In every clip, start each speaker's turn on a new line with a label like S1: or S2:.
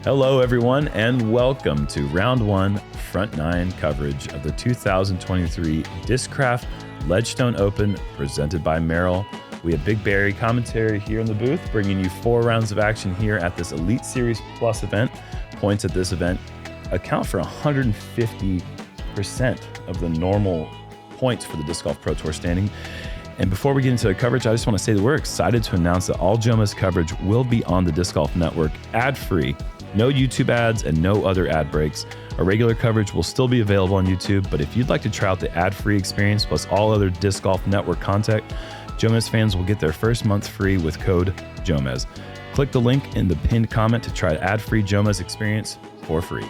S1: Hello, everyone, and welcome to Round 1 Front 9 coverage of the 2023 Discraft Ledgestone Open presented by Merrill. We have BigBarri commentary here in the booth, bringing you 4 rounds of action here at this Elite Series Plus event. Points at this event account for 150% of the normal points for the Disc Golf Pro Tour standing. And before we get into the coverage, I just want to say that we're excited to announce that all Jomez coverage will be on the Disc Golf Network ad-free. No YouTube ads and no other ad breaks. Our regular coverage will still be available on YouTube, but if you'd like to try out the ad-free experience plus all other Disc Golf Network content, Jomez fans will get their first month free with code Jomez. Click the link in the pinned comment to try ad-free Jomez experience for free.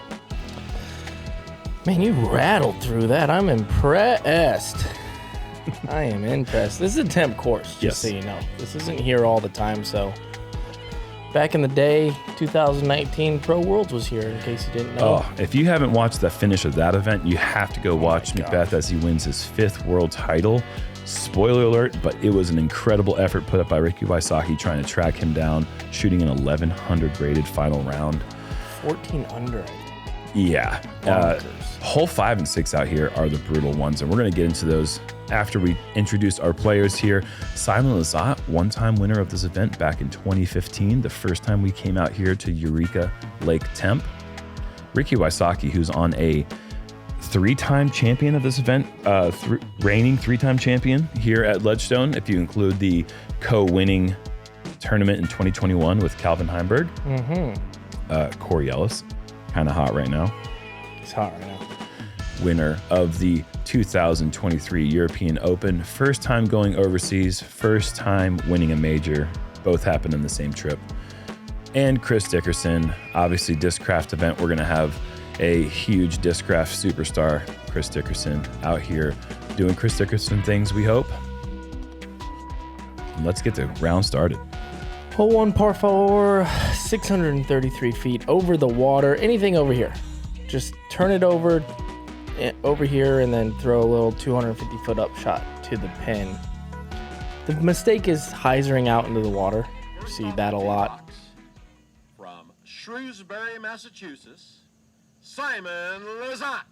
S2: Man, you rattled through that. I'm impressed. I am impressed. This is a temp course, just so you know. This isn't here all the time, so... Back in the day, 2019, Pro Worlds was here, in case you didn't know.
S1: Oh, if you haven't watched the finish of that event, you have to go watch Macbeth as he wins his 5th world title. Spoiler alert, but it was an incredible effort put up by Ricky Wysocki trying to track him down, shooting an 1100 graded final round.
S2: 14 under, I think.
S1: Yeah. Hole 5 and 6 out here are the brutal ones, and we're going to get into those after we introduce our players here. Simon Lizotte, one-time winner of this event back in 2015, the first time we came out here to Eureka Lake Temp. Ricky Wysocki, who's on a 3-time champion of this event, reigning 3-time champion here at Ledgestone, if you include the co-winning tournament in 2021 with Calvin Heimberg. Corey Ellis, kind of hot right now.
S2: He's hot right now.
S1: Winner of the 2023 European Open. First time going overseas, first time winning a major. Both happened in the same trip. And Chris Dickerson, obviously Discraft event. We're going to have a huge Discraft superstar, Chris Dickerson, out here doing Chris Dickerson things, we hope. And let's get the round started.
S2: Hole 1, par 4, 633 feet over the water. Anything over here. Just turn it over here and then throw a little 250-foot up shot to the pin. The mistake is hyzering out into the water. You see that a lot.
S3: From Shrewsbury, Massachusetts, Simon Lizotte.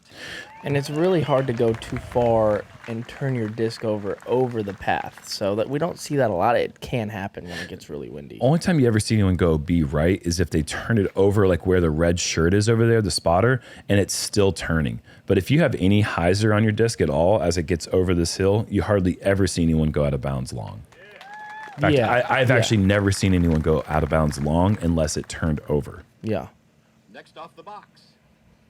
S2: And it's really hard to go too far and turn your disc over the path. So that we don't see that a lot. It can happen when it gets really windy.
S1: Only time you ever see anyone go be right is if they turn it over like where the red shirt is over there, the spotter, and it's still turning. But if you have any hyzer on your disc at all as it gets over this hill, you hardly ever see anyone go out of bounds long. In fact, I've actually never seen anyone go out of bounds long unless it turned over.
S2: Yeah.
S3: Next off the box,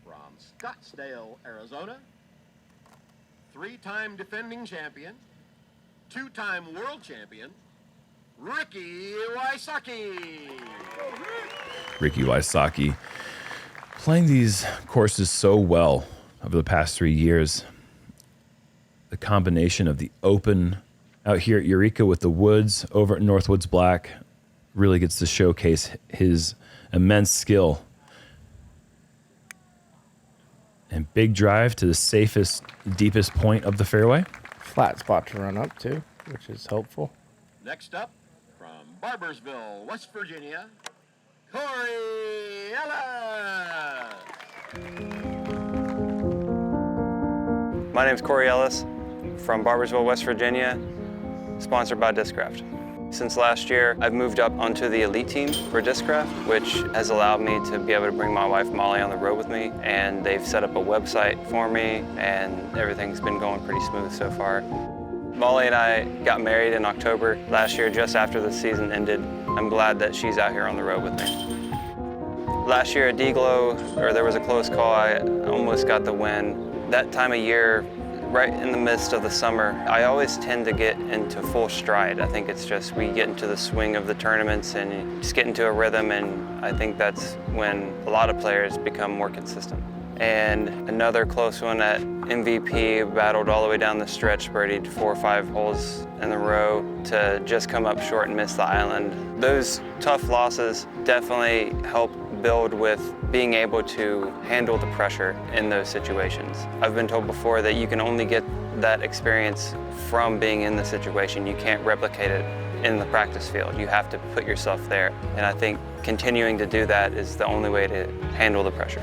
S3: from Scottsdale, Arizona, 3-time defending champion, 2-time world champion, Ricky Wysocki.
S1: Ricky Wysocki playing these courses so well over the past 3 years. The combination of the open out here at Eureka with the woods over at Northwoods Black really gets to showcase his immense skill. And big drive to the safest, deepest point of the fairway.
S2: Flat spot to run up to, which is helpful.
S3: Next up, from Barbersville, West Virginia, Corey Ellis.
S4: My name's Corey Ellis from Barbersville, West Virginia, sponsored by Discraft. Since last year, I've moved up onto the elite team for Discraft, which has allowed me to be able to bring my wife Molly on the road with me, and they've set up a website for me, and everything's been going pretty smooth so far. Molly and I got married in October last year, just after the season ended. I'm glad that she's out here on the road with me. Last year at D-Glow, there was a close call. I almost got the win. That time of year, right in the midst of the summer, I always tend to get into full stride. I think it's just we get into the swing of the tournaments and you just get into a rhythm, and I think that's when a lot of players become more consistent. And another close one at MVP, battled all the way down the stretch, birdied 4 or 5 holes in a row to just come up short and miss the island. Those tough losses definitely help build with being able to handle the pressure in those situations. I've been told before that you can only get that experience from being in the situation. You can't replicate it in the practice field. You have to put yourself there. And I think continuing to do that is the only way to handle the pressure.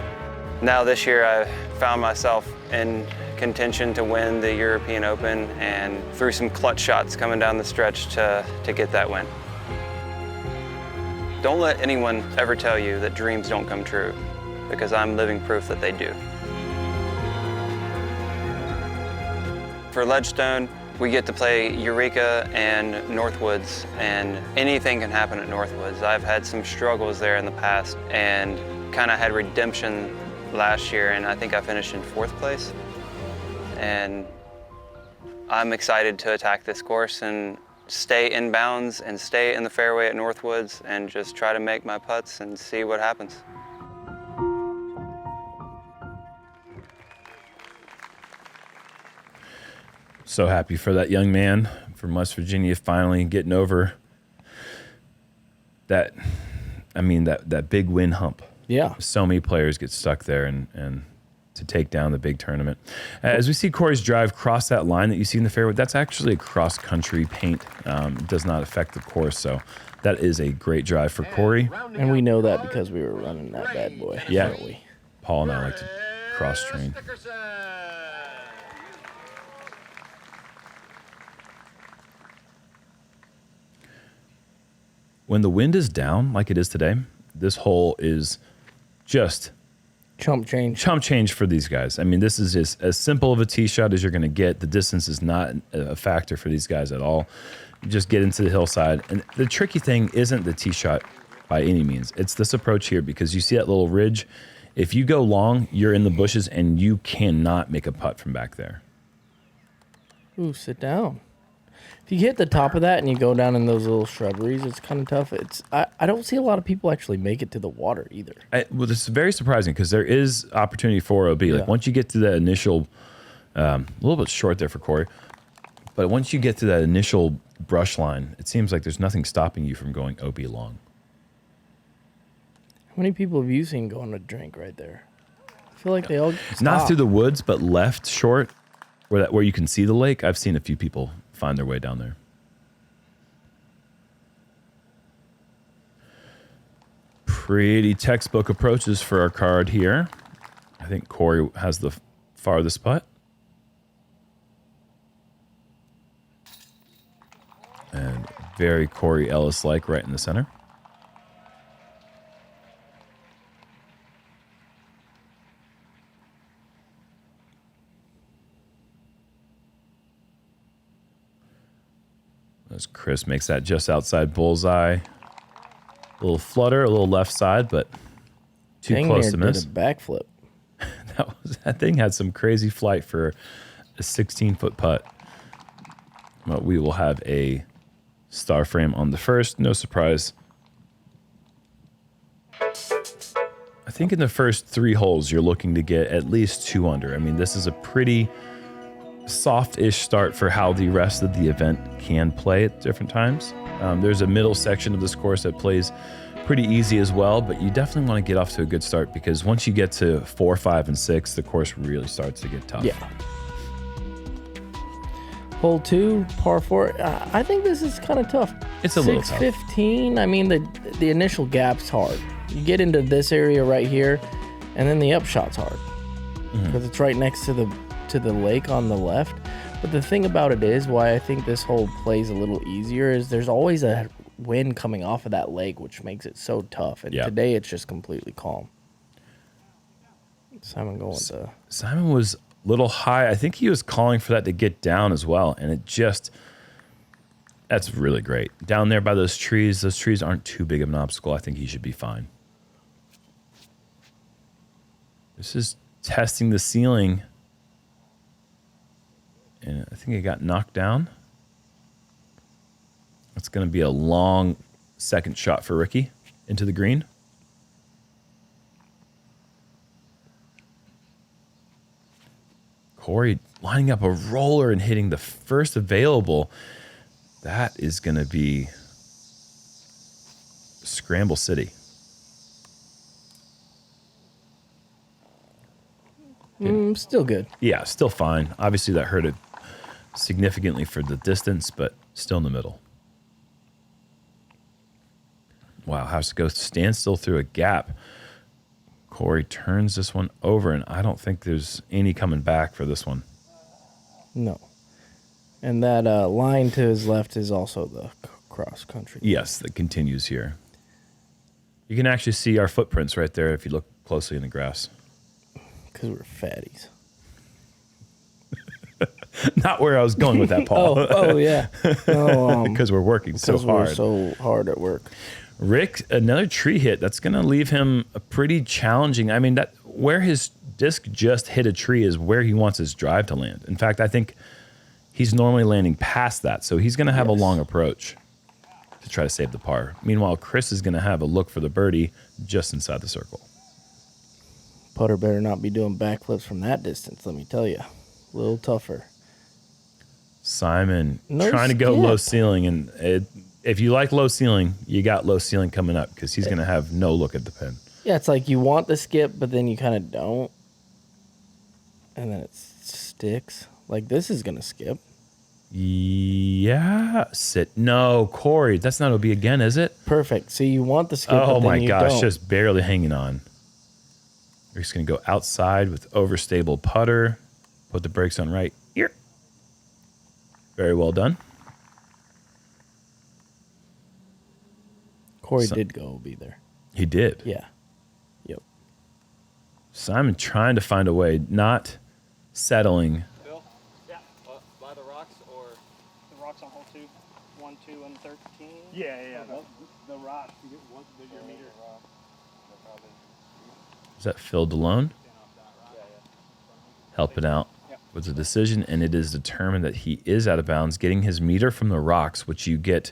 S4: Now this year I found myself in contention to win the European Open and threw some clutch shots coming down the stretch to get that win. Don't let anyone ever tell you that dreams don't come true, because I'm living proof that they do. For Ledgestone, we get to play Eureka and Northwoods, and anything can happen at Northwoods. I've had some struggles there in the past and kind of had redemption last year, and I think I finished in 4th place. And I'm excited to attack this course and stay in bounds and stay in the fairway at Northwoods and just try to make my putts and see what happens.
S1: So happy for that young man from West Virginia finally getting over that, I mean, that big win hump.
S2: Yeah.
S1: So many players get stuck there and to take down the big tournament. As we see Corey's drive cross that line that you see in the fairway, that's actually a cross-country paint. It does not affect the course, so that is a great drive for Corey.
S2: And we know that because we were running that bad boy.
S1: Yeah.
S2: Don't we?
S1: Paul and I like to cross-train.
S3: Dickerson.
S1: When the wind is down, like it is today, this hole is just
S2: Chump change
S1: for these guys. I mean, this is just as simple of a tee shot as you're going to get. The distance is not a factor for these guys at all. You just get into the hillside. And the tricky thing isn't the tee shot by any means. It's this approach here, because you see that little ridge. If you go long, you're in the bushes and you cannot make a putt from back there.
S2: Ooh, sit down. If you hit the top of that and you go down in those little shrubberies, it's kind of tough. I don't see a lot of people actually make it to the water either.
S1: Well, this is very surprising because there is opportunity for OB.
S2: Yeah.
S1: Like once you get to that initial, a little bit short there for Corey, but once you get to that initial brush line, it seems like there's nothing stopping you from going OB long.
S2: How many people have you seen going to drink right there? I feel like they all stop.
S1: Not through the woods, but left short, where you can see the lake. I've seen a few people find their way down there. Pretty textbook approaches for our card here. I think Corey has the farthest putt. And very Corey Ellis-like right in the center. As Chris makes that just outside bullseye. A little flutter, a little left side, but too close to miss.
S2: Did a backflip.
S1: That thing had some crazy flight for a 16-foot putt. But we will have a star frame on the first. No surprise. I think in the first 3 holes, you're looking to get at least 2 under. I mean, this is a pretty soft-ish start for how the rest of the event can play at different times. There's a middle section of this course that plays pretty easy as well, but you definitely want to get off to a good start, because once you get to 4, 5, and 6, the course really starts to get tough.
S2: Yeah. Hole 2, par 4. I think this is kind of tough.
S1: It's a little tough.
S2: 615. I mean, the initial gap's hard. You get into this area right here, and then the upshot's hard because it's right next to the lake on the left. But the thing about it is, why I think this hole plays a little easier, is there's always a wind coming off of that lake, which makes it so tough. And today it's just completely calm. Simon going to...
S1: Simon was a little high. I think he was calling for that to get down as well. And it just... That's really great. Down there by those trees aren't too big of an obstacle. I think he should be fine. This is testing the ceiling. And I think it got knocked down. It's going to be a long second shot for Ricky into the green. Corey lining up a roller and hitting the first available. That is going to be Scramble City.
S2: Still good.
S1: Yeah, still fine. Obviously, that hurt it significantly for the distance, but still in the middle. Wow, has to go stand still through a gap. Corey turns this one over, and I don't think there's any coming back for this one.
S2: No. And that line to his left is also the cross country.
S1: Yes, that continues here. You can actually see our footprints right there if you look closely in the grass.
S2: Because we're fatties.
S1: Not where I was going with that, Paul.
S2: oh yeah. No,
S1: Because we're working so hard.
S2: We're so hard at work.
S1: Rick, another tree hit. That's going to leave him a pretty challenging. I mean, that where his disc just hit a tree is where he wants his drive to land. In fact, I think he's normally landing past that, so he's going to have a long approach to try to save the par. Meanwhile, Chris is going to have a look for the birdie just inside the circle.
S2: Putter better not be doing backflips from that distance, let me tell you. A little tougher.
S1: Simon trying to go low ceiling, and if you like low ceiling, you got low ceiling coming up because he's going to have no look at the pin.
S2: Yeah, it's like you want the skip, but then you kind of don't. And then it sticks. Like this is going to skip.
S1: Yeah. No, Corey, that's not OB again, is it?
S2: Perfect. See, you want the skip,
S1: Oh
S2: but then
S1: my
S2: you
S1: gosh,
S2: don't.
S1: just barely hanging on. Rick's going to go outside with overstable putter. Put the brakes on right here. Very well done.
S2: Corey did go OB there.
S1: He did.
S2: Yeah. Yep.
S1: Simon trying to find a way, not settling.
S5: Bill? Yeah. By the rocks or? The rocks on hole 2, 1, 2, and 13? Yeah. The rocks. You get one bigger meter.
S1: Is that Phil DeLone? Helping out with the decision, and it is determined that he is out of bounds, getting his meter from the rocks, which you get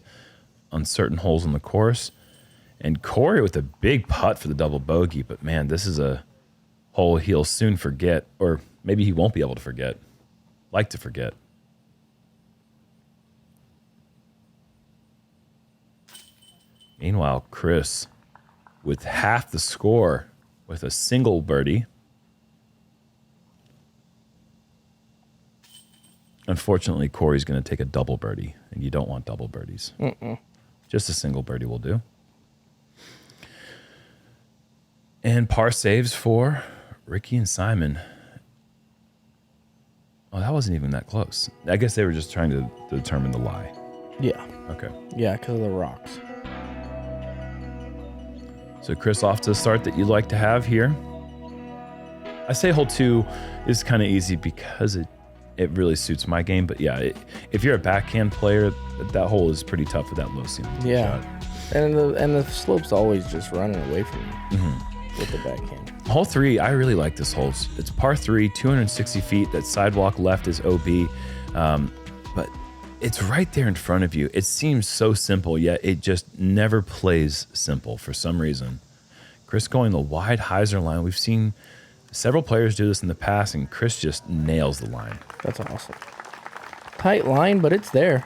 S1: on certain holes in the course. And Corey with a big putt for the double bogey, but man, this is a hole he'll soon forget, or maybe he won't be able to forget. Like to forget. Meanwhile, Chris with half the score with a single birdie. Unfortunately, Corey's going to take a double birdie, and you don't want double birdies. Just a single birdie will do. And par saves for Ricky and Simon. Oh, that wasn't even that close. I guess they were just trying to determine the lie.
S2: Yeah.
S1: Okay.
S2: Yeah, because of the rocks.
S1: So Chris off to the start that you'd like to have here. I say hole 2 is kind of easy because it really suits my game. But yeah, if you're a backhand player, that hole is pretty tough with that low ceiling shot.
S2: And the slope's always just running away from you with the backhand.
S1: Hole 3, I really like this hole. It's par 3, 260 feet. That sidewalk left is OB. But it's right there in front of you. It seems so simple, yet it just never plays simple for some reason. Chris going the wide hyzer line. We've seen several players do this in the past, and Chris just nails the line.
S2: That's awesome. Tight line, but it's there.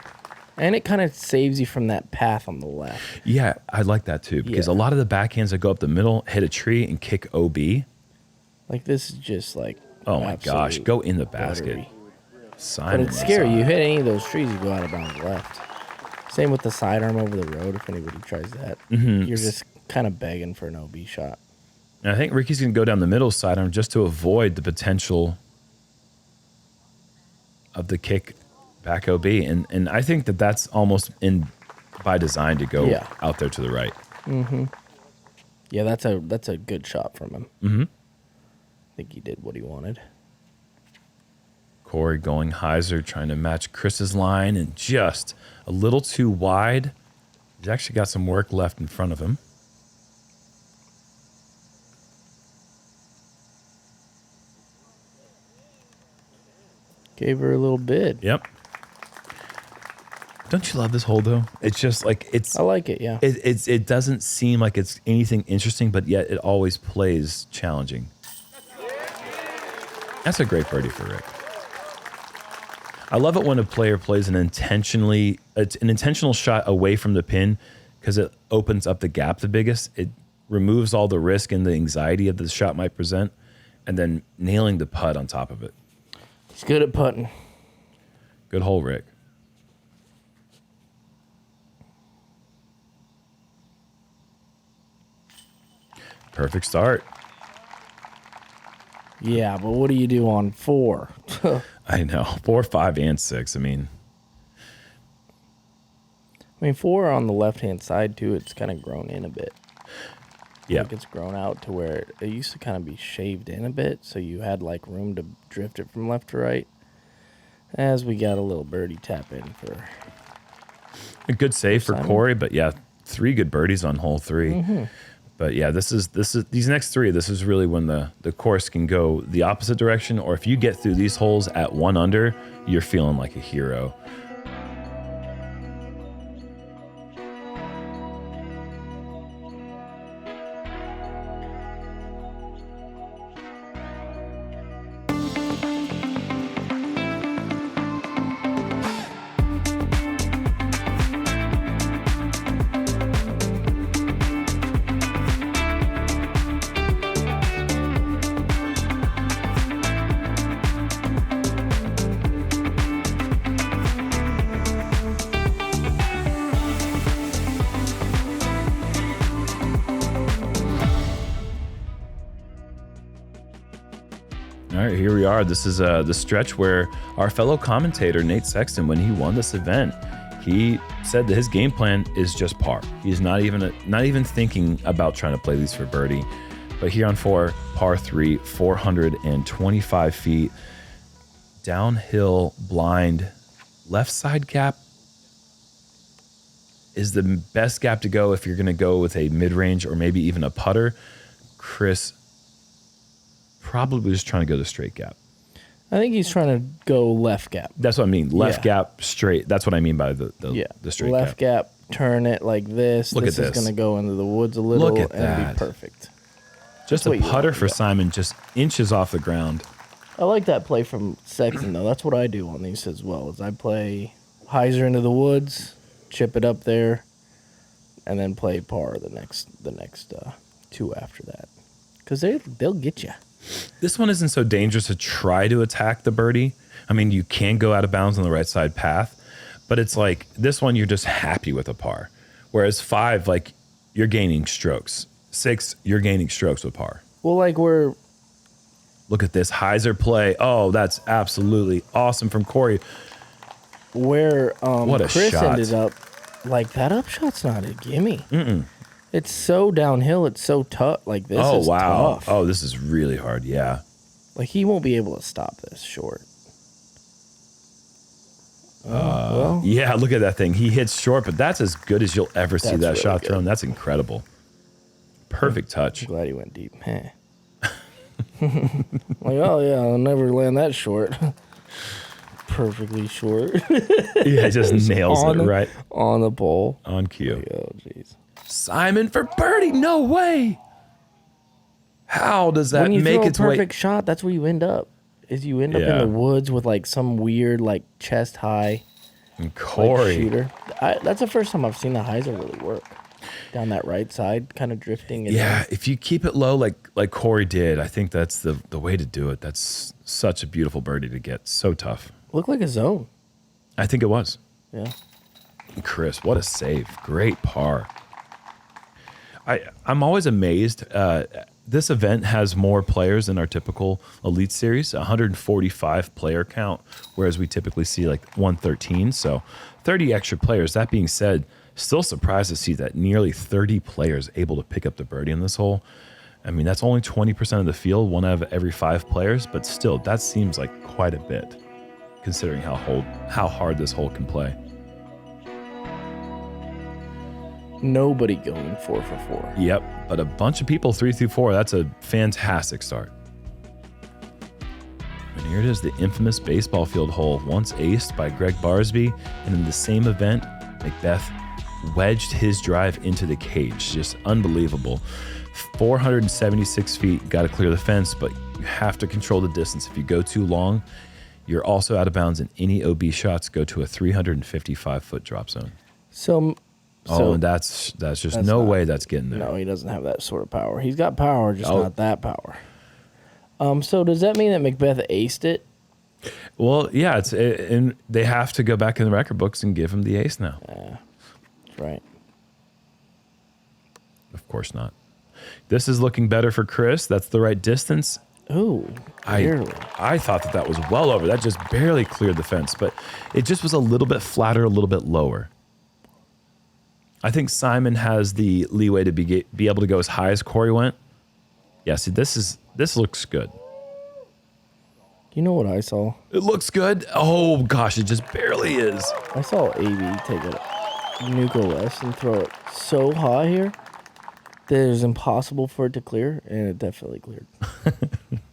S2: And it kind of saves you from that path on the left.
S1: Yeah, I like that too, because a lot of the backhands that go up the middle hit a tree and kick OB.
S2: Like this is just like,
S1: oh my gosh, go in the basket.
S2: Buttery.
S1: Simon,
S2: but it's scary. You hit any of those trees, you go out of bounds left. Same with the sidearm over the road. If anybody tries that, you're just kind of begging for an OB shot.
S1: And I think Ricky's going to go down the middle sidearm just to avoid the potential of the kick back OB. And I think that that's almost by design to go out there to the right.
S2: Yeah, that's a good shot from him. I think he did what he wanted.
S1: Corey going hyzer, trying to match Chris's line, and just a little too wide. He's actually got some work left in front of him.
S2: Gave her a little bid.
S1: Yep. Don't you love this hole though? It's just like
S2: I like it. Yeah.
S1: It doesn't seem like it's anything interesting, but yet it always plays challenging. That's a great birdie for Rick. I love it when a player plays an intentional shot away from the pin because it opens up the gap the biggest. It removes all the risk and the anxiety of the shot might present, and then nailing the putt on top of it.
S2: He's good at putting.
S1: Good hole, Rick. Perfect start.
S2: Yeah, but what do you do on 4?
S1: I know. 4, 5, and 6. I mean,
S2: 4 on the left-hand side, too, it's kind of grown in a bit.
S1: yeah.
S2: Like it's grown out to where it used to kind of be shaved in a bit, so you had like room to drift it from left to right. As we got a little birdie tap in for
S1: A good save for
S2: Simon.
S1: Corey, but yeah, 3 good birdies on hole 3.
S2: Mm-hmm.
S1: But yeah, this is these next 3. This is really when the course can go the opposite direction, or if you get through these holes at 1 under, you're feeling like a hero. All right, here we are. This is the stretch where our fellow commentator, Nate Sexton, when he won this event, he said that his game plan is just par. He's not even thinking about trying to play these for birdie. But here on 4, par 3, 425 feet, downhill blind, left side gap is the best gap to go if you're going to go with a mid-range or maybe even a putter. Chris probably just trying to go the straight gap.
S2: I think he's trying to go left gap.
S1: That's what I mean. Left
S2: Yeah.
S1: gap, straight. That's what I mean by the straight
S2: left
S1: gap.
S2: gap, turn it like this.
S1: Look
S2: this
S1: at
S2: is
S1: this.
S2: going to go into the woods a little
S1: Look at
S2: and
S1: that.
S2: be perfect.
S1: Just
S2: That's what
S1: a
S2: you
S1: putter
S2: want,
S1: for
S2: yeah.
S1: Simon, just inches off the ground.
S2: I like that play from Sexton, though. That's what I do on these as well. Is I play hyzer into the woods, chip it up there, and then play par the next 2 after that. Because they'll get you.
S1: This one isn't so dangerous to try to attack the birdie. I mean, you can go out of bounds on the right side path, but it's like this one, you're just happy with a par. Whereas 5, like, you're gaining strokes. 6, you're gaining strokes with par.
S2: Well, like
S1: Look at this hyzer play. Oh, that's absolutely awesome from Corey.
S2: where
S1: What a
S2: Chris
S1: shot.
S2: ended up, like that upshot's not a gimme. It's so downhill. It's so tough. Like this
S1: Oh,
S2: is
S1: wow.
S2: tough.
S1: Oh, this is really hard. Yeah.
S2: Like he won't be able to stop this short. Well,
S1: Yeah, look at that thing. He hits short, but that's as good as you'll ever see
S2: That's
S1: that
S2: really
S1: shot
S2: good.
S1: thrown. That's incredible. Perfect touch.
S2: I'm glad he went deep. Heh. Like, oh yeah, I'll never land that short. Perfectly short.
S1: Yeah, just nails
S2: on
S1: it
S2: the-
S1: right
S2: On the pole.
S1: on cue.
S2: Oh jeez.
S1: Simon for birdie. No way. How does that
S2: When you
S1: make
S2: throw a
S1: its way?
S2: perfect shot, that's where you end up. Is you end up
S1: Yeah.
S2: in the woods with like some weird like chest high
S1: And
S2: like,
S1: Corey.
S2: shooter. That's the first time I've seen the hyzer really work. Down that right side, kind of drifting.
S1: Yeah, if you keep it low like Corey did, I think that's the way to do it. That's such a beautiful birdie to get. So tough.
S2: Looked like a zone.
S1: I think it was.
S2: Yeah.
S1: Chris, what a save. Great par. I'm always amazed. This event has more players than our typical Elite Series, 145 player count, whereas we typically see like 113. So 30 extra players. That being said, still surprised to see that nearly 30 players able to pick up the birdie in this hole. I mean, that's only 20% of the field, 1 out of every 5 players, but still, that seems like quite a bit, considering how hard this hole can play.
S2: Nobody going 4 for 4.
S1: Yep, but a bunch of people 3 through 4. That's a fantastic start. And here it is, the infamous baseball field hole, once aced by Greg Barsby, and in the same event, Macbeth wedged his drive into the cage. Just unbelievable. 476 feet, got to clear the fence, but you have to control the distance. If you go too long, you're also out of bounds, and any OB shots go to a 355-foot drop zone. And that's just no way that's getting there.
S2: No, he doesn't have that sort of power. He's got power, just
S1: Oh.
S2: not that power. So does that mean that Macbeth aced it?
S1: Well, yeah, and they have to go back in the record books and give him the ace now.
S2: That's right.
S1: Of course not. This is looking better for Chris. That's the right distance.
S2: Ooh, barely.
S1: I thought that was well over. That just barely cleared the fence, but it just was a little bit flatter, a little bit lower. I think Simon has the leeway to be able to go as high as Corey went. Yeah, see, this looks good.
S2: You know what I saw?
S1: It looks good. Oh gosh, it just barely is.
S2: I saw AB take a neutral left and throw it so high here that it was impossible for it to clear, and it definitely cleared.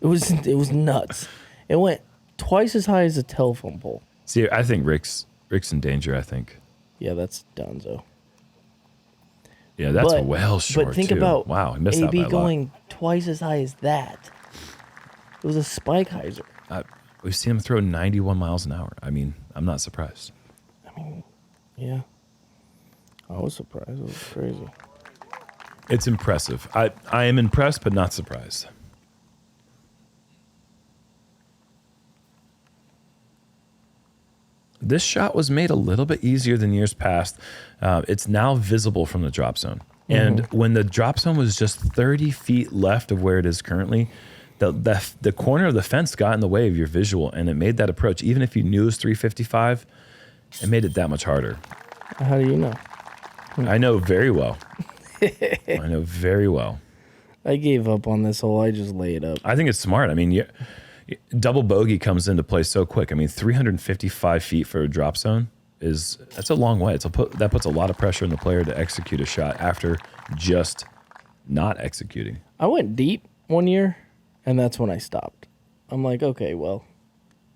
S2: It was nuts. It went twice as high as a telephone pole.
S1: See, I think Rick's in danger, I think.
S2: Yeah, that's donezo.
S1: Yeah, that's well short.
S2: But think
S1: too.
S2: about
S1: wow, I missed
S2: AB
S1: that by
S2: going twice as high as that. It was a spike hyzer.
S1: We've seen him throw 91 miles an hour. I mean, I'm not surprised.
S2: I mean, yeah. I was surprised. It was crazy.
S1: It's impressive. I am impressed, but not surprised. This shot was made a little bit easier than years past. It's now visible from the drop zone. And when the drop zone was just 30 feet left of where it is currently, the corner of the fence got in the way of your visual, and it made that approach, even if you knew it was 355, it made it that much harder.
S2: How do you know?
S1: I know very well. I know very well.
S2: I gave up on this hole. I just lay it up.
S1: I think it's smart. I mean, double bogey comes into play so quick. I mean, 355 feet for a drop zone that's a long way. That puts a lot of pressure on the player to execute a shot after just not executing.
S2: I went deep one year, and that's when I stopped. I'm like, okay, well.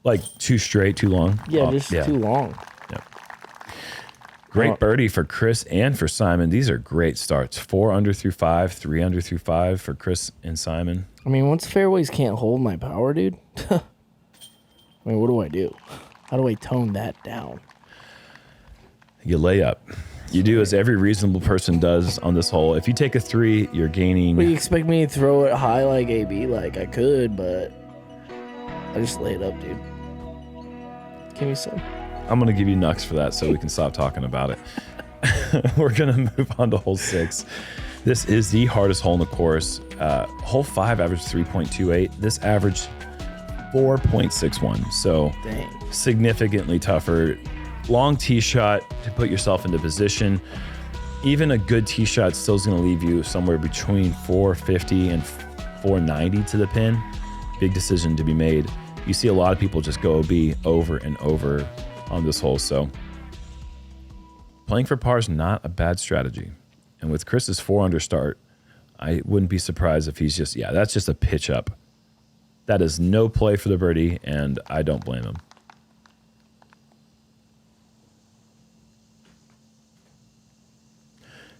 S1: Like too straight, too long?
S2: Yeah, too long.
S1: Yep. Great birdie for Chris and for Simon. These are great starts. 4 under through 5, 3 under through 5 for Chris and Simon.
S2: I mean, once fairways can't hold my power, dude, I mean, what do I do? How do I tone that down?
S1: You lay up. You do as every reasonable person does on this hole. If you take a 3, you're gaining.
S2: Well, you expect me to throw it high like AB? Like, I could, but I just lay it up, dude. Give me some.
S1: I'm going to give you Nux for that so we can stop talking about it. We're going to move on to hole 6. This is the hardest hole in the course. Hole 5 averaged 3.28. This averaged 4.61. So
S2: dang. Significantly
S1: tougher. Long tee shot to put yourself into position. Even a good tee shot still is going to leave you somewhere between 450 and 490 to the pin. Big decision to be made. You see a lot of people just go OB over and over on this hole. So playing for par is not a bad strategy. And with Chris's 4 under start, I wouldn't be surprised if he's that's just a pitch up. That is no play for the birdie, and I don't blame him.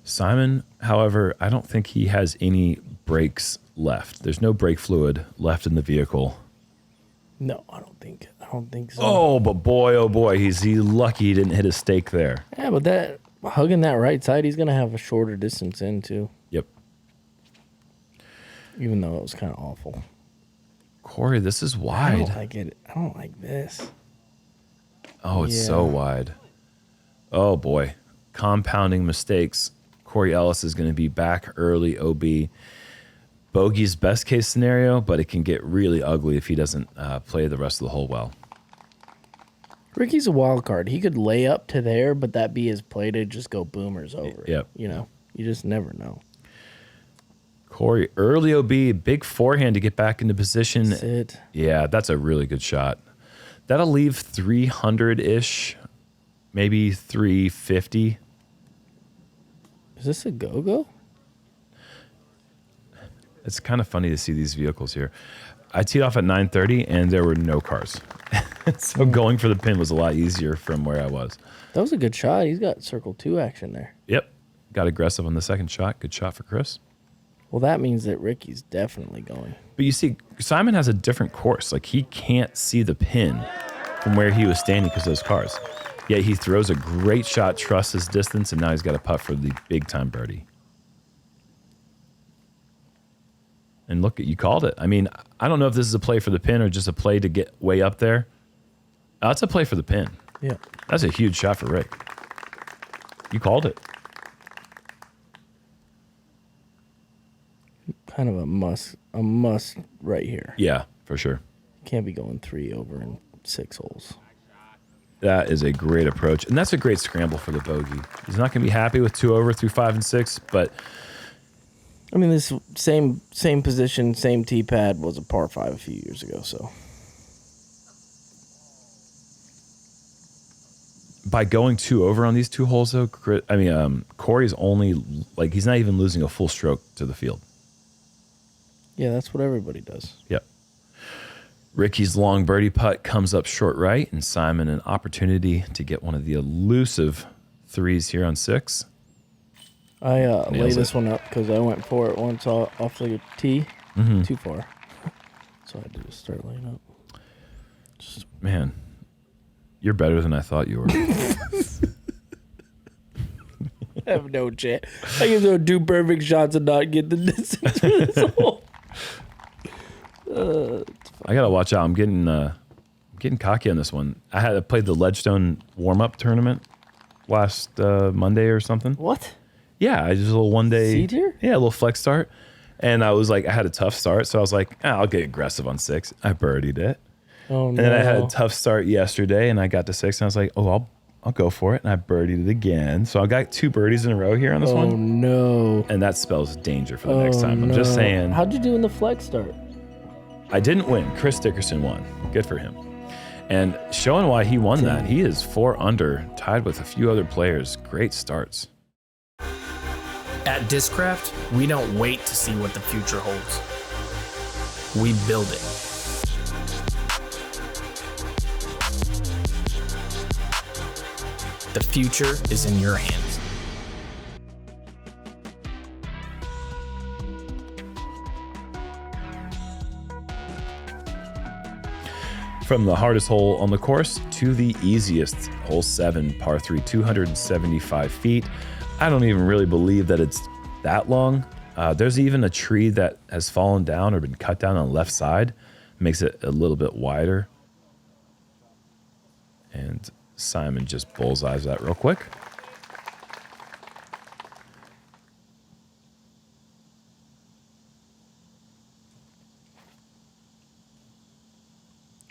S1: Simon, however, I don't think he has any brakes left. There's no brake fluid left in the vehicle.
S2: No, I don't think so.
S1: Oh, but boy, oh boy, he's lucky he didn't hit a stake there.
S2: Yeah, but that hugging that right side, he's gonna have a shorter distance in too.
S1: Yep.
S2: Even though it was kind of awful.
S1: Corey, this is wide.
S2: I don't like it. I don't like this.
S1: Oh, it's so wide. Oh boy, compounding mistakes. Corey Ellis is going to be back early OB. Bogey's best case scenario, but it can get really ugly if he doesn't play the rest of the hole well.
S2: Ricky's a wild card. He could lay up to there, but that be his play to just go boomers over.
S1: Yep.
S2: You know, you just never know.
S1: Corey, early OB, big forehand to get back into position.
S2: Sit.
S1: Yeah, that's a really good shot. That'll leave 300-ish, maybe 350.
S2: Is this a go-go?
S1: It's kind of funny to see these vehicles here. I teed off at 9:30 and there were no cars. So going for the pin was a lot easier from where I was.
S2: That was a good shot. He's got circle 2 action there.
S1: Yep. Got aggressive on the second shot. Good shot for Chris.
S2: Well, that means that Ricky's definitely going.
S1: But you see, Simon has a different course. Like, he can't see the pin from where he was standing because of those cars. Yet he throws a great shot, trusts his distance, and now he's got a putt for the big-time birdie. And look, you called it. I mean, I don't know if this is a play for the pin or just a play to get way up there. That's a play for the pin.
S2: Yeah.
S1: That's a huge shot for Rick. You called it.
S2: kind of a must right here.
S1: Yeah, for sure.
S2: Can't be going 3 over in 6 holes.
S1: That is a great approach, and that's a great scramble for the bogey. He's not going to be happy with 2 over through 5 and 6, but
S2: I mean, this same position, same tee pad was a par 5 a few years ago. So
S1: by going 2 over on these 2 holes, though, Corey's only like he's not even losing a full stroke to the field.
S2: yeah, that's what everybody does.
S1: Yep. Ricky's long birdie putt comes up short right, and Simon an opportunity to get one of the elusive 3s here on 6.
S2: I lay
S1: Nails
S2: this
S1: it.
S2: one up because I went for it once off the tee, too far. So I had to just start laying up.
S1: Man, you're better than I thought you were.
S2: I have no chance. I can throw 2 perfect shots and not get the distance for this hole.
S1: I gotta watch out. I'm getting cocky on this one. I played the Ledgestone warm-up tournament last Monday or something.
S2: What?
S1: Yeah, just a little 1-day.
S2: Seed here?
S1: Yeah, a little flex start. And I was like, I had a tough start, so I was like, I'll get aggressive on 6. I birdied it.
S2: Oh, no.
S1: And then I had a tough start yesterday, and I got to 6, and I was like, I'll go for it. And I birdied it again. So I got 2 birdies in a row here on this one.
S2: Oh, no.
S1: And that spells danger for the next time. I'm just saying.
S2: How'd you do in the flex start?
S1: I didn't win. Chris Dickerson won. Good for him. And showing why he won that, he is 4 under, tied with a few other players. Great starts.
S6: At Discraft, we don't wait to see what the future holds. We build it. The future is in your hands.
S1: From the hardest hole on the course to the easiest, hole 7, par 3, 275 feet. I don't even really believe that it's that long. There's even a tree that has fallen down or been cut down on the left side. Makes it a little bit wider. And Simon just bullseyes that real quick.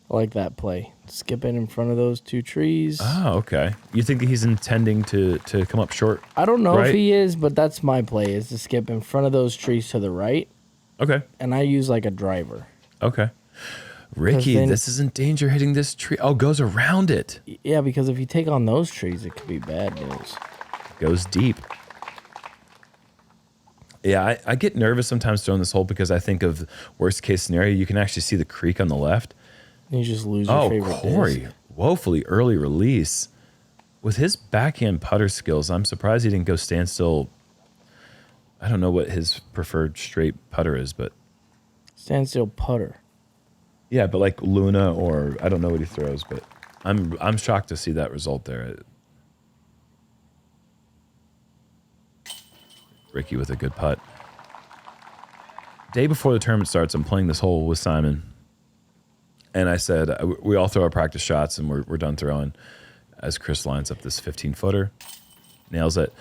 S2: I like that play. Skip it in front of those 2 trees.
S1: Oh, okay. You think he's intending to come up short?
S2: I don't know
S1: right?
S2: if he is, but that's my play, is to skip in front of those trees to the right.
S1: Okay.
S2: And I use like a driver.
S1: Okay. Ricky,
S2: then-
S1: this isn't danger hitting this tree. Oh, goes around it.
S2: Yeah, because if you take on those trees, it could be bad news.
S1: Goes deep. Yeah, I get nervous sometimes throwing this hole because I think of worst case scenario. You can actually see the creek on the left.
S2: You just lose your favorite
S1: Corey,
S2: disc.
S1: woefully early release. With his backhand putter skills, I'm surprised he didn't go standstill. I don't know what his preferred straight putter is, but
S2: Standstill putter.
S1: yeah, but like Luna or I don't know what he throws, but I'm shocked to see that result there. Ricky with a good putt. Day before the tournament starts, I'm playing this hole with Simon. And I said, we all throw our practice shots and we're done throwing as Chris lines up this 15-footer. Nails it.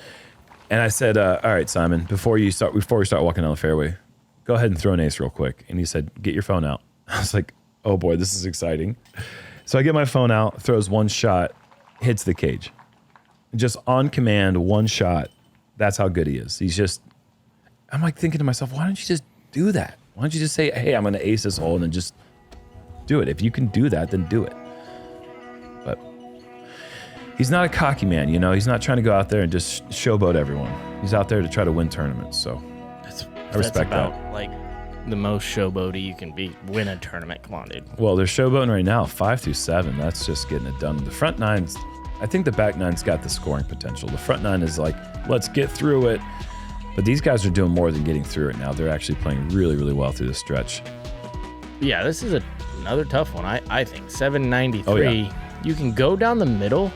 S1: And I said, all right, Simon, before we start walking down the fairway, go ahead and throw an ace real quick. And he said, get your phone out. I was like, oh boy, this is exciting. So I get my phone out, throws one shot, hits the cage. Just on command, one shot. That's how good he is. I'm like thinking to myself, why don't you just do that? Why don't you just say, hey, I'm going to ace this hole and then just do it. If you can do that, then do it. But he's not a cocky man, you know. He's not trying to go out there and just showboat everyone. He's out there to try to win tournaments. So I respect
S2: about,
S1: that.
S2: Like the most showboaty you can be. Win a tournament. Come on, dude.
S1: Well, they're showboating right now, 5 through 7. That's just getting it done. The front nine's, I think the back nine's got the scoring potential. The front nine is like, let's get through it. But these guys are doing more than getting through it now. They're actually playing really, really well through the stretch.
S2: Yeah, this is another tough one. I think 793.
S1: Oh, yeah.
S2: You can go down the middle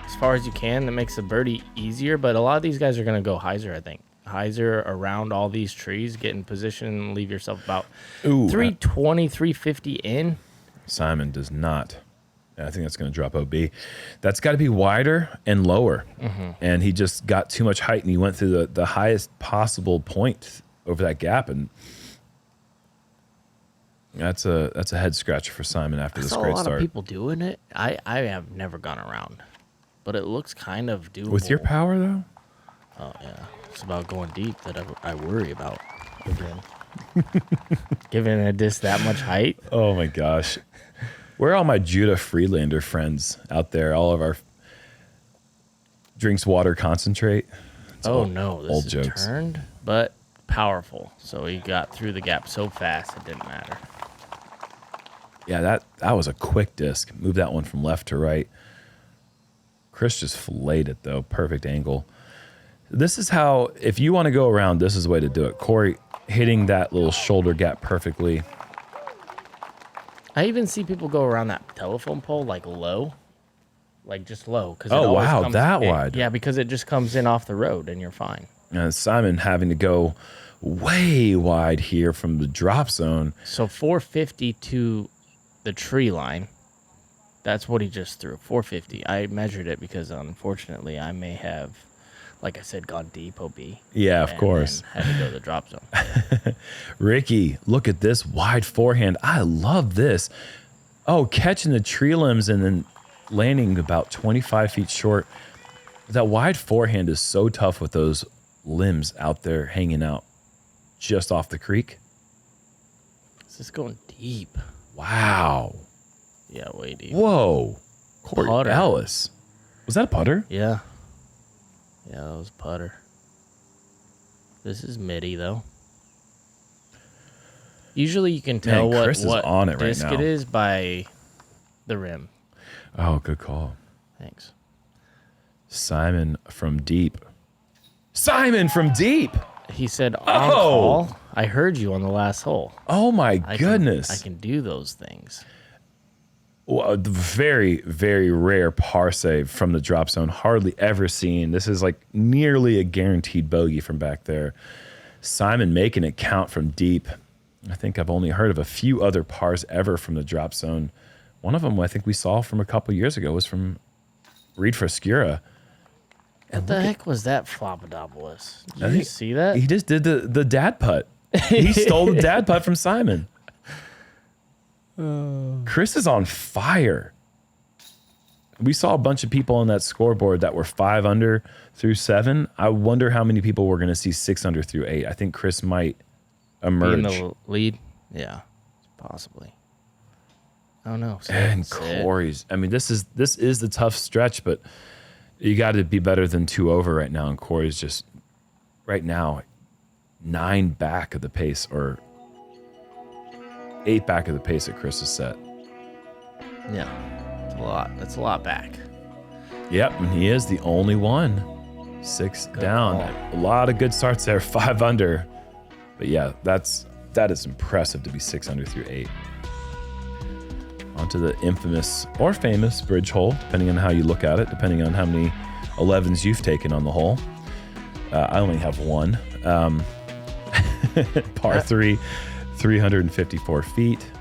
S2: as far as you can. That makes the birdie easier. But a lot of these guys are going to go hyzer. I think hyzer around all these trees, get in position, leave yourself about 320, 350 in.
S1: Simon does not. I think that's going to drop OB. That's got to be wider and lower. Mm-hmm. And he just got too much height, and he went through the highest possible point over that gap, and that's a head scratcher for Simon after this
S2: I saw
S1: great
S2: a lot
S1: start.
S2: of people doing it. I have never gone around, but it looks kind of doable.
S1: With your power though?
S2: Oh yeah, it's about going deep that I worry about again. Giving a disc that much height.
S1: Oh my gosh. Where are all my Judah Freelander friends out there? All of our drinks water concentrate. It's
S2: No, this
S1: old
S2: is
S1: jokes.
S2: turned, but powerful. So he got through the gap so fast it didn't matter.
S1: Yeah, that was a quick disc. Move that one from left to right. Chris just filleted it though. Perfect angle. This is how, if you want to go around, this is the way to do it. Corey hitting that little shoulder gap perfectly.
S2: I even see people go around that telephone pole like low. Like just low.
S1: Oh, wow, that wide.
S2: Yeah, because it just comes in off the road and you're fine.
S1: And Simon having to go way wide here from the drop zone.
S2: So 450 to the tree line. That's what he just threw. 450. I measured it because unfortunately I may have, like I said, gone deep OB.
S1: Yeah, of course.
S2: Had to go to the drop zone.
S1: Ricky, look at this wide forehand. I love this. Oh, catching the tree limbs and then landing about 25 feet short. That wide forehand is so tough with those limbs out there hanging out just off the creek.
S2: This is going deep.
S1: Wow.
S2: Yeah, way deep.
S1: Whoa. Corey
S2: Putter.
S1: Ellis. Was that a putter?
S2: Yeah. Yeah, that was putter. This is midi though. Usually you can tell
S1: Man, Chris is
S2: what
S1: on it right
S2: disc
S1: now.
S2: it is by the rim.
S1: Oh, good call.
S2: Thanks.
S1: Simon from deep. Simon from deep.
S2: He said on
S1: Oh!
S2: call. I heard you on the last hole.
S1: Oh my
S2: I
S1: goodness.
S2: I can do those things.
S1: Well, a very, very rare par save from the drop zone. Hardly ever seen. This is like nearly a guaranteed bogey from back there. Simon making it count from deep. I think I've only heard of a few other pars ever from the drop zone. One of them I think we saw from a couple years ago was from Reed Frescura.
S2: What the heck was that floppadopoulos? Did
S1: I
S2: you
S1: think
S2: see that?
S1: He just did the dad putt. He stole the dad putt from Simon. Chris is on fire. We saw a bunch of people on that scoreboard that were 5 under through 7. I wonder how many people we're going to see 6 under through 8. I think Chris might
S2: Be
S1: emerge.
S2: in the lead? Yeah, possibly. I don't know.
S1: And Corey's. I mean, this is the tough stretch, but you got to be better than 2 over right now. And Corey's just right now 9 back of the pace, or 8 back of the pace that Chris has set.
S2: Yeah, it's a lot. That's a lot back.
S1: Yep, and he is the only one. 6 down.
S2: call.
S1: A lot of good starts there. 5 under. But yeah, that is impressive to be 6 under through 8. Onto the infamous or famous bridge hole, depending on how you look at it, depending on how many 11s you've taken on the hole. I only have one. Par 3, 354 feet.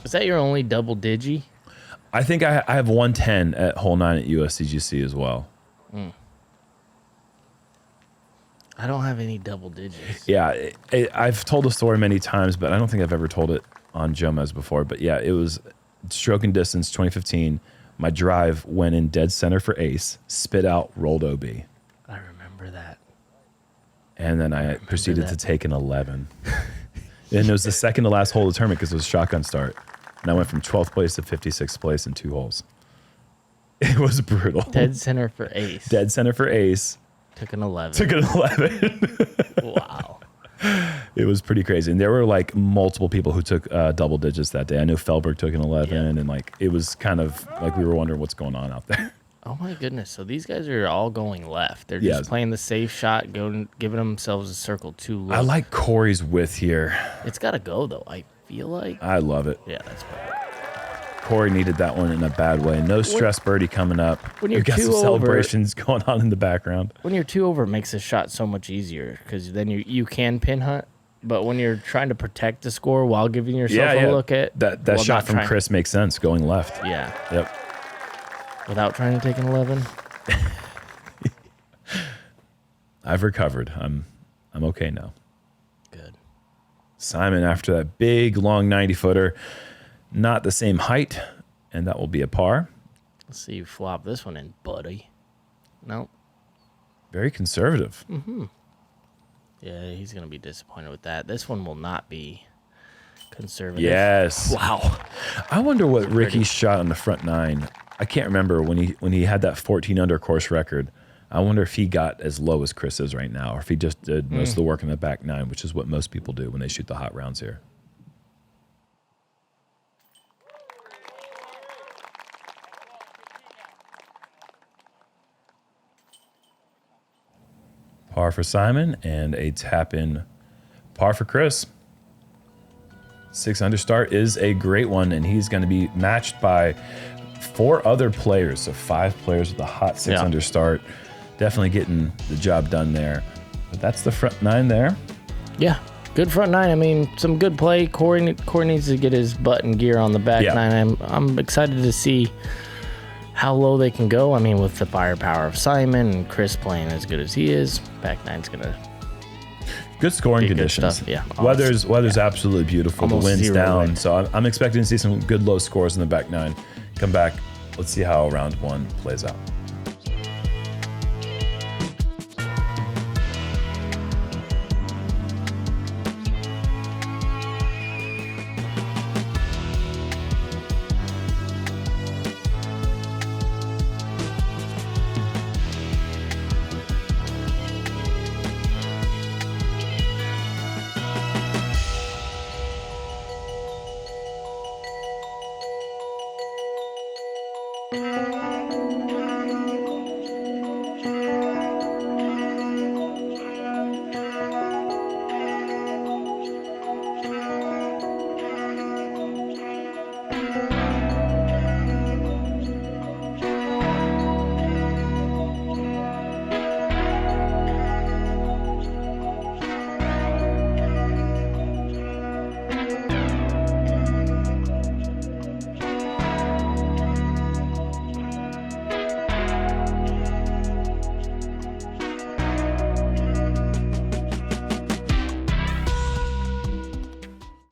S2: Is that your only double digi?
S1: I think I have 110 at hole 9 at USCGC as well.
S2: I don't have any double digits.
S1: Yeah, I've told the story many times, but I don't think I've ever told it on Jomez before. But yeah, it was stroke and distance 2015. My drive went in dead center for ace, spit out, rolled OB.
S2: I remember that.
S1: And then I proceeded
S2: that.
S1: to take an 11. And it was the second to last hole of the tournament because it was a shotgun start. And I went from 12th place to 56th place in 2 holes. It was brutal.
S2: Dead center for ace.
S1: Dead center for ace.
S2: Took an 11.
S1: Took an 11.
S2: Wow.
S1: It was pretty crazy. And there were like multiple people who took double digits that day. I know Felberg took an 11, and like it was kind of like we were wondering what's going on out there.
S2: Oh my goodness. So these guys are all going left. They're just playing the safe shot, giving themselves a circle 2 look.
S1: I like Corey's width here.
S2: It's got to go though. I feel like.
S1: I love it.
S2: Yeah, that's perfect.
S1: Corey needed that one in a bad way. No stress birdie coming up.
S2: When you're
S1: We got
S2: 2
S1: some
S2: over-
S1: celebrations going on in the background.
S2: When you're 2 over, it makes the shot so much easier because then you can pin hunt. But when you're trying to protect the score while giving yourself a look at
S1: that
S2: well,
S1: shot
S2: not
S1: from
S2: trying-
S1: Chris makes sense going left.
S2: Yeah.
S1: Yep.
S2: Without trying to take an 11.
S1: I've recovered. I'm okay now. Simon after that big, long 90-footer. Not the same height, and that will be a par.
S2: Let's see you flop this one in, buddy. Nope.
S1: Very conservative.
S2: Yeah, he's going to be disappointed with that. This one will not be conservative.
S1: Yes.
S2: Wow.
S1: I wonder what Ricky shot on the front 9. I can't remember when he had that 14 under course record. I wonder if he got as low as Chris is right now, or if he just did most of the work in the back 9, which is what most people do when they shoot the hot rounds here. Par for Simon and a tap in par for Chris. 6 under start is a great one, and he's going to be matched by 4 other players. So 5 players with a hot 6 under start. Definitely getting the job done there. But that's the front 9 there.
S2: Yeah, good front 9. I mean, some good play. Corey needs to get his butt in gear on the back 9. I'm excited to see how low they can go. I mean, with the firepower of Simon and Chris playing as good as he is, back 9's going to
S1: good scoring
S2: be good
S1: conditions.
S2: stuff. Yeah,
S1: weather's absolutely beautiful.
S2: Almost
S1: the wind's
S2: 0
S1: down,
S2: wind.
S1: so I'm expecting to see some good low scores in the back 9. Come back. Let's see how round 1 plays out.